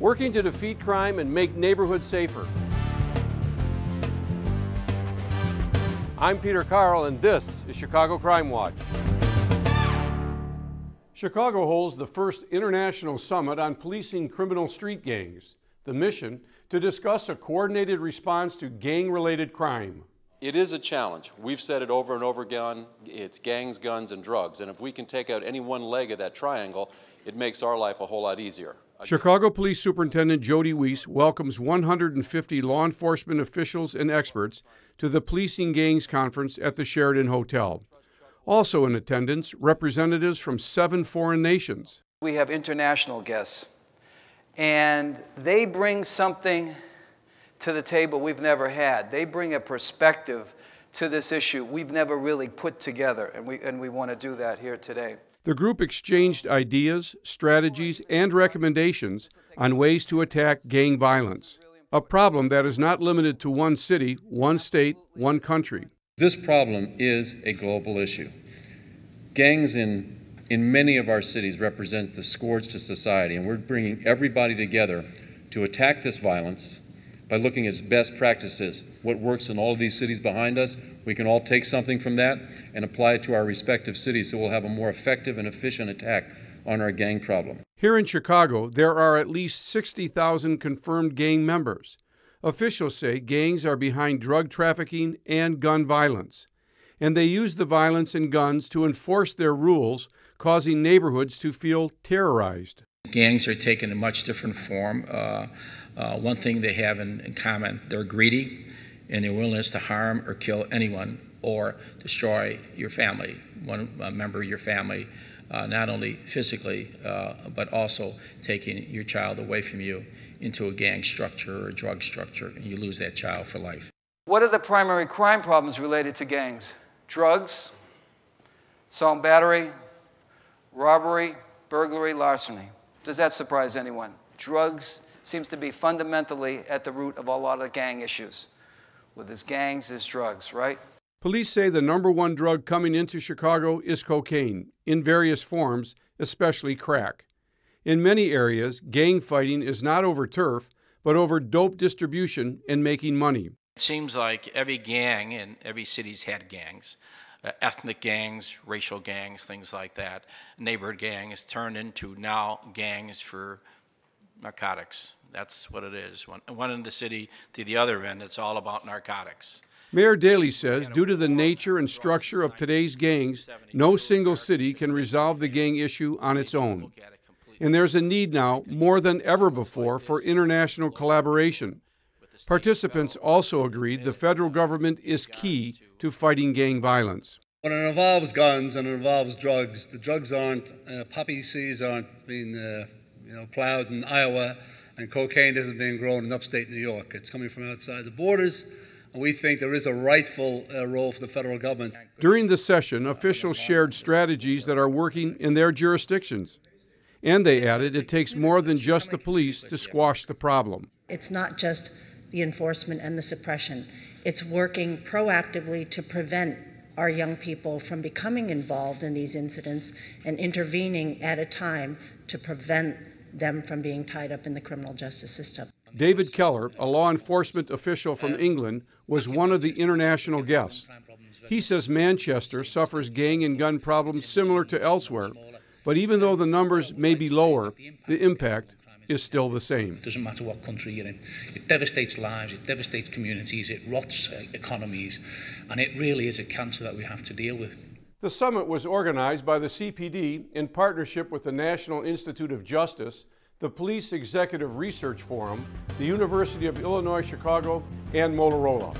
working to defeat crime and make neighborhoods safer. I'm Peter Carl, and this is Chicago Crime Watch. Chicago holds the first international summit on policing criminal street gangs. The mission, to discuss a coordinated response to gang-related crime. It is a challenge. We've said it over and over again. It's gangs, guns, and drugs. And if we can take out any one leg of that triangle, it makes our life a whole lot easier. Chicago Police Superintendent Jody Weiss welcomes 150 law enforcement officials and experts to the Policing Gangs Conference at the Sheraton Hotel. Also in attendance, representatives from 7 foreign nations. We have international guests, and they bring something to the table we've never had. They bring a perspective to this issue we've never really put together, and we want to do that here today. The group exchanged ideas, strategies, and recommendations on ways to attack gang violence, a problem that is not limited to one city, one state, one country. This problem is a global issue. Gangs in many of our cities represent the scourge to society, and we're bringing everybody together to attack this violence by looking at best practices. What works in all of these cities behind us, we can all take something from that and apply it to our respective cities so we'll have a more effective and efficient attack on our gang problem. Here in Chicago, there are at least 60,000 confirmed gang members. Officials say gangs are behind drug trafficking and gun violence, and they use the violence and guns to enforce their rules, causing neighborhoods to feel terrorized. Gangs are taking a much different form. One thing they have in common, they're greedy and their willingness to harm or kill anyone or destroy your family, one member of your family, not only physically, but also taking your child away from you into a gang structure or a drug structure, and you lose that child for life. What are the primary crime problems related to gangs? Drugs, assault and battery, robbery, burglary, larceny. Does that surprise anyone? Drugs seems to be fundamentally at the root of a lot of gang issues. With his gangs, his drugs, right? Police say the #1 drug coming into Chicago is cocaine, in various forms, especially crack. In many areas, gang fighting is not over turf, but over dope distribution and making money. It seems like every gang in every city's had gangs. Ethnic gangs, racial gangs, things like that. Neighborhood gangs turned into now gangs for narcotics. That's what it is. One end of the city to the other end, it's all about narcotics. Mayor Daley says due to the nature and structure of today's gangs, no single city can resolve the gang issue on its own. And there's a need now, more than ever before, for international collaboration. Participants also agreed the federal government is key to fighting gang violence. When it involves guns and it involves drugs, the drugs aren't, poppy seeds aren't being plowed in Iowa, and cocaine isn't being grown in upstate New York. It's coming from outside the borders, and we think there is a rightful role for the federal government. During the session, officials shared strategies that are working in their jurisdictions. And they added it takes more than just the police to squash the problem. It's not just the enforcement and the suppression. It's working proactively to prevent our young people from becoming involved in these incidents and intervening at a time to prevent them from being tied up in the criminal justice system. David Keller, a law enforcement official from England, was one of the international guests. He says Manchester suffers gang and gun problems similar to elsewhere, but even though the numbers may be lower, the impact is still the same. It doesn't matter what country you're in. It devastates lives, it devastates communities, it rots economies, and it really is a cancer that we have to deal with. The summit was organized by the CPD in partnership with the National Institute of Justice, the Police Executive Research Forum, the University of Illinois Chicago, and Motorola.